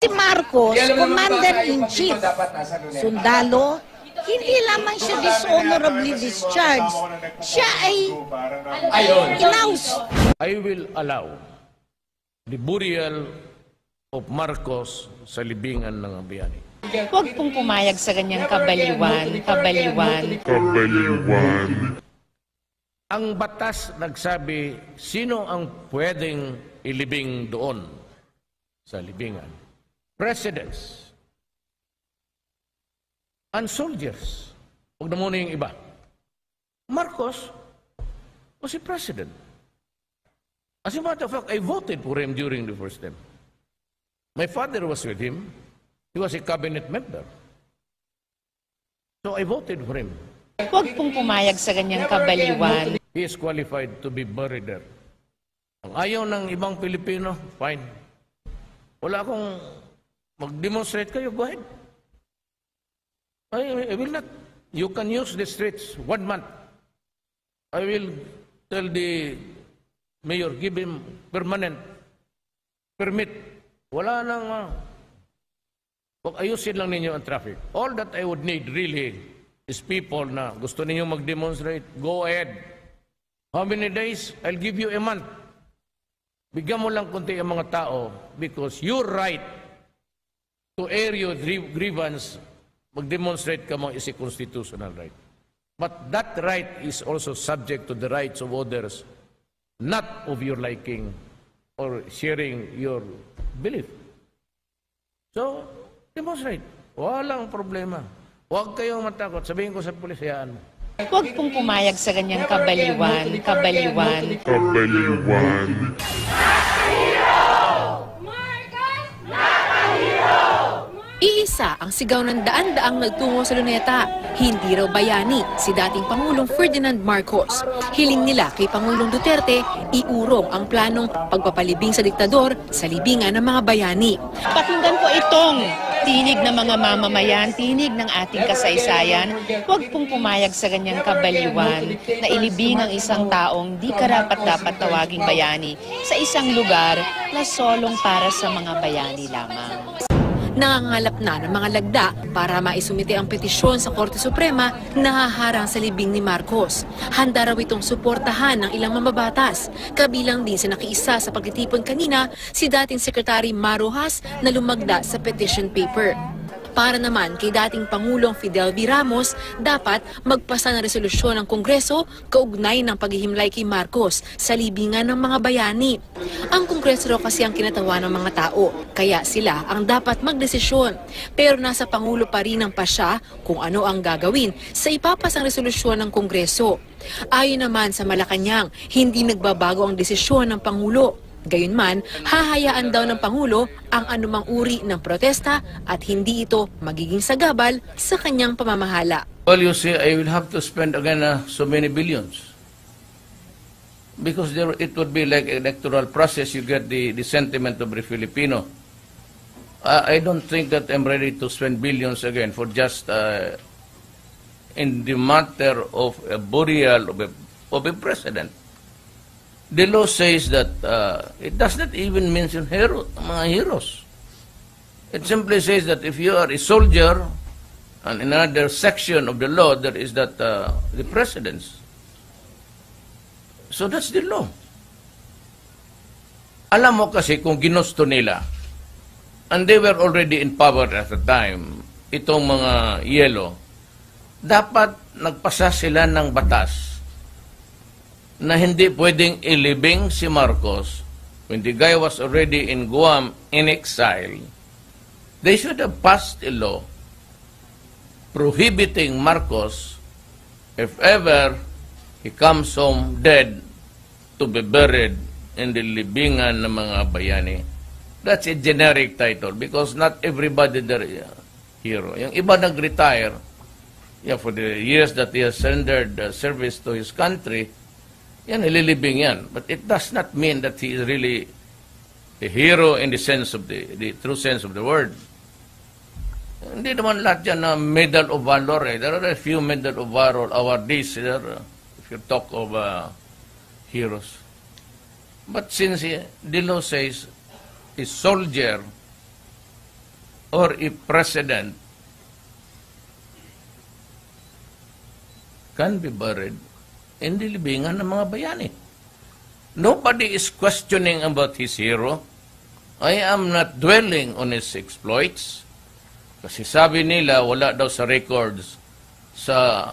si Marcos, Commander-in-Chief, sundalo, hindi lamang siya dishonorably discharged, siya ay inaus. I will allow the burial of Marcos sa libingan ng bayani. Huwag pong pumayag sa ganyang kabaliwan. Ang batas nagsabi sino ang pwedeng ilibing doon sa libingan. Presidents and soldiers. Huwag na muna yung iba. Marcos was a president. As a matter of fact, I voted for him during the first term. My father was with him. He was a cabinet member. So I voted for him. Huwag pong pumayag sa ganyang kabaliwan. He is qualified to be buried there. Ang ayaw ng ibang Pilipino, fine. Wala akong mag-demonstrate kayo, go ahead. I will not. You can use the streets 1 month. I will tell the mayor, give him permanent permit. Wala nang, ayusin lang ninyo ang traffic. All that I would need really is people na gusto ninyo mag-demonstrate, go ahead. How many days? I'll give you a month. Bigyan mo lang kunti ang mga tao because your right to air your grievance, mag-demonstrate ka mo is a constitutional right. But that right is also subject to the rights of others, not of your liking or sharing your belief. So, demonstrate. Walang problema. Huwag kayong matakot. Sabihin ko sa pulis, hayaan mo. Huwag pong pumayag sa ganyang kabaliwan. Iisa ang sigaw ng daan-daang nagtungo sa Luneta. Hindi raw bayani si dating Pangulong Ferdinand Marcos. Hiling nila kay Pangulong Duterte, iurong ang planong pagpapalibing sa diktador sa libingan ng mga bayani. Pakinggan po itong tinig ng mga mamamayan, tinig ng ating kasaysayan. Huwag pong pumayag sa ganyang kabaliwan na ilibing ang isang taong di karapat-dapat tawaging bayani sa isang lugar na solong para sa mga bayani lamang. Nangangalap na ng mga lagda para maisumite ang petisyon sa Korte Suprema na haharang sa libing ni Marcos. Handa raw itong suportahan ng ilang mambabatas. Kabilang din sa nakiisa sa pagtitipon kanina si dating Secretary Marojas na lumagda sa petition paper. Para naman kay dating Pangulong Fidel V. Ramos, dapat magpasa ng resolusyon ng Kongreso kaugnay ng paghihimlay kay Marcos sa libingan ng mga bayani. Ang Kongreso raw kasi ang kinatawa ng mga tao, kaya sila ang dapat magdesisyon. Pero nasa Pangulo pa rin ang pasya kung ano ang gagawin sa ipapasang resolusyon ng Kongreso. Ayon naman sa Malacanang, hindi nagbabago ang desisyon ng Pangulo. Gayunman, hahayaan daw ng Pangulo ang anumang uri ng protesta at hindi ito magiging sagabal sa kanyang pamamahala. Well, you see, I will have to spend again so many billions. Because it would be like an electoral process, you get the sentiment of the Filipino. I don't think that I'm ready to spend billions again for just in the matter of a burial of a president. The law says that it does not even mention mga heroes. It simply says that if you are a soldier, and in another section of the law there is that the presidents. So that's the law. Alam mo kasi kung ginusto nila, and they were already in power at the time, itong mga yelo, dapat nagpasa sila ng batas na hindi pwedeng ilibing si Marcos when the guy was already in Guam in exile. They should have passed a law prohibiting Marcos, if ever he comes home dead, to be buried in the libingan ng mga bayani. That's a generic title because not everybody there is a hero. Yung iba nag-retire for the years that he has rendered service to his country, yan, ililibing yan. But it does not mean that he is really a hero in the sense of the true sense of the word. Hindi naman lahat yan na Medal of Valor. There are a few Medal of Valor awardees there, if you talk of heroes. But since the law says a soldier or a president can be buried in the libingan ng mga bayani. Nobody is questioning about his hero. I am not dwelling on his exploits. Kasi sabi nila, wala daw sa records sa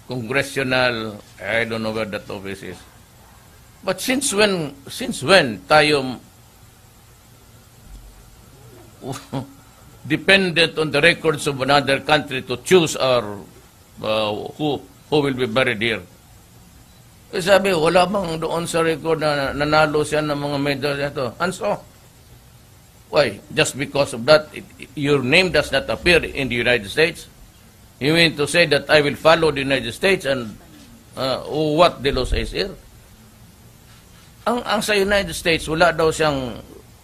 congressional, I don't know where that office is. But since when tayo dependent on the records of another country to choose our who will be buried here? Kasi sabi, wala bang doon sa record na nanalo siya ng mga medal ito? And so, why? Just because of that, your name does not appear in the United States? You mean to say that I will follow the United States and what the law says here? Ang sa United States, wala daw siyang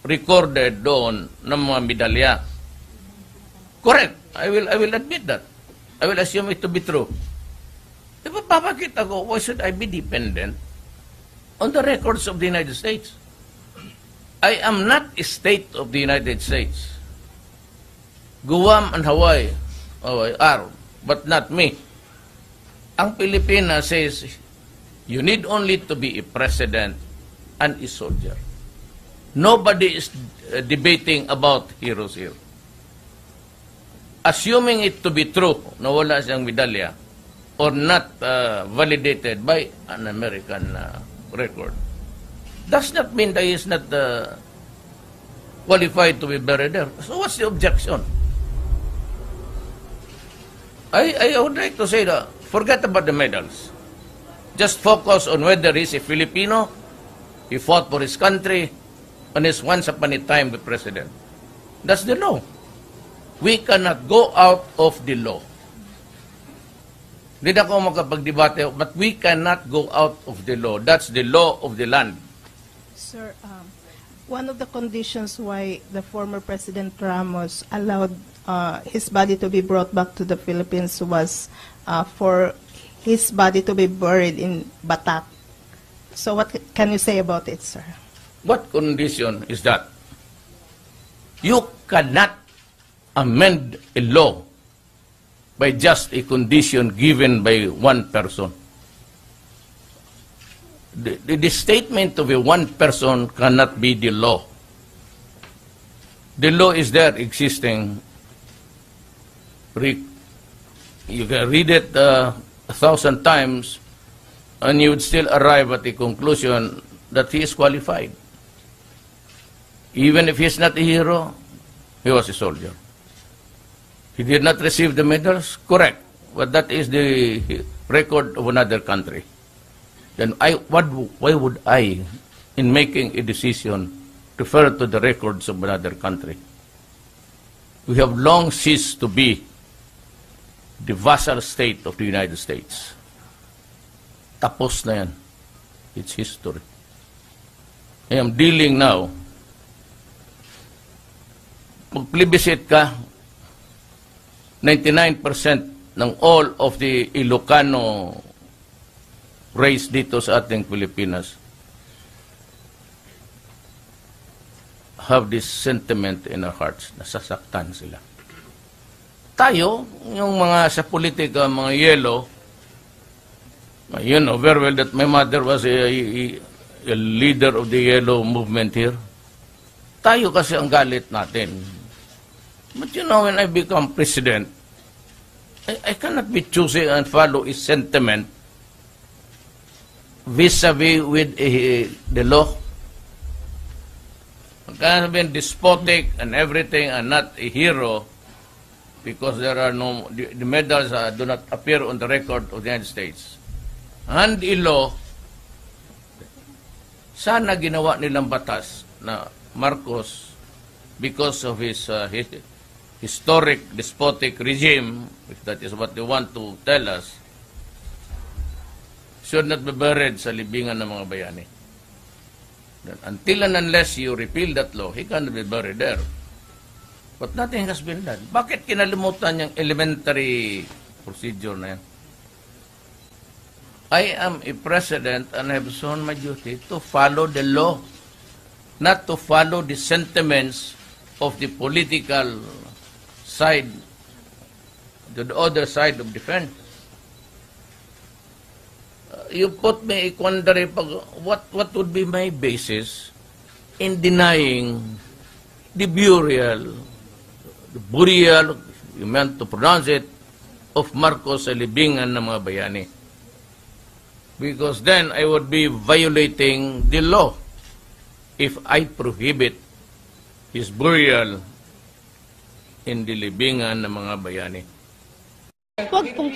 recorded doon ng mga medalya. Correct. I will admit that. I will assume it to be true. Diba, bakit ako, why should I be dependent on the records of the United States? I am not a state of the United States. Guam and Hawaii are, but not me. Ang Pilipinas says, you need only to be a president and a soldier. Nobody is debating about heroes here. Assuming it to be true na wala siyang medalya or not validated by an American record, does not mean that he is not qualified to be buried there. So what's the objection? I would like to say that forget about the medals. Just focus on whether he's a Filipino, he fought for his country, and is once upon a time the president. That's the law. We cannot go out of the law. Hindi na ako makapagdebate, but we cannot go out of the law. That's the law of the land. Sir, one of the conditions why the former President Ramos allowed his body to be brought back to the Philippines was for his body to be buried in Batak. So what can you say about it, sir? What condition is that? You cannot amend a law by just a condition given by one person. The statement of a one person cannot be the law. The law is there existing. You can read it 1,000 times and you would still arrive at the conclusion that he is qualified. Even if he is not a hero, he was a soldier. He did not receive the medals, correct. But that is the record of another country. Then why would I, in making a decision, refer to the records of another country? We have long ceased to be the vassal state of the United States. Tapos na yan. It's history. I am dealing now. Pag-plebiscite ka, 99% ng all of the Ilocano race dito sa ating Pilipinas have this sentiment in our hearts. Nasasaktan sila. Tayo, yung mga sa politika, mga yellow, you know very well that my mother was a leader of the yellow movement here. Tayo kasi ang galit natin. But you know, when I become president, I cannot be choosy and follow his sentiment vis-a-vis with the law. I cannot be despotic and everything and not a hero because there are no, the medals do not appear on the record of the United States. And in law, sana ginawa nilang batas na Marcos, because of his historic despotic regime, if that is what they want to tell us, should not be buried sa libingan ng mga bayani. Until and unless you repeal that law, he cannot be buried there. But nothing has been done. Bakit kinalimutan yung elementary procedure na yan? I am a president and I have shown my duty to follow the law, not to follow the sentiments of the political side, to the other side of the fence. You put me a quandary, what would be my basis in denying the burial, you meant to pronounce it, of Marcos sa libingan ng mga bayani? Because then I would be violating the law if I prohibit his burial in the libingan ng mga bayani. Huwag pong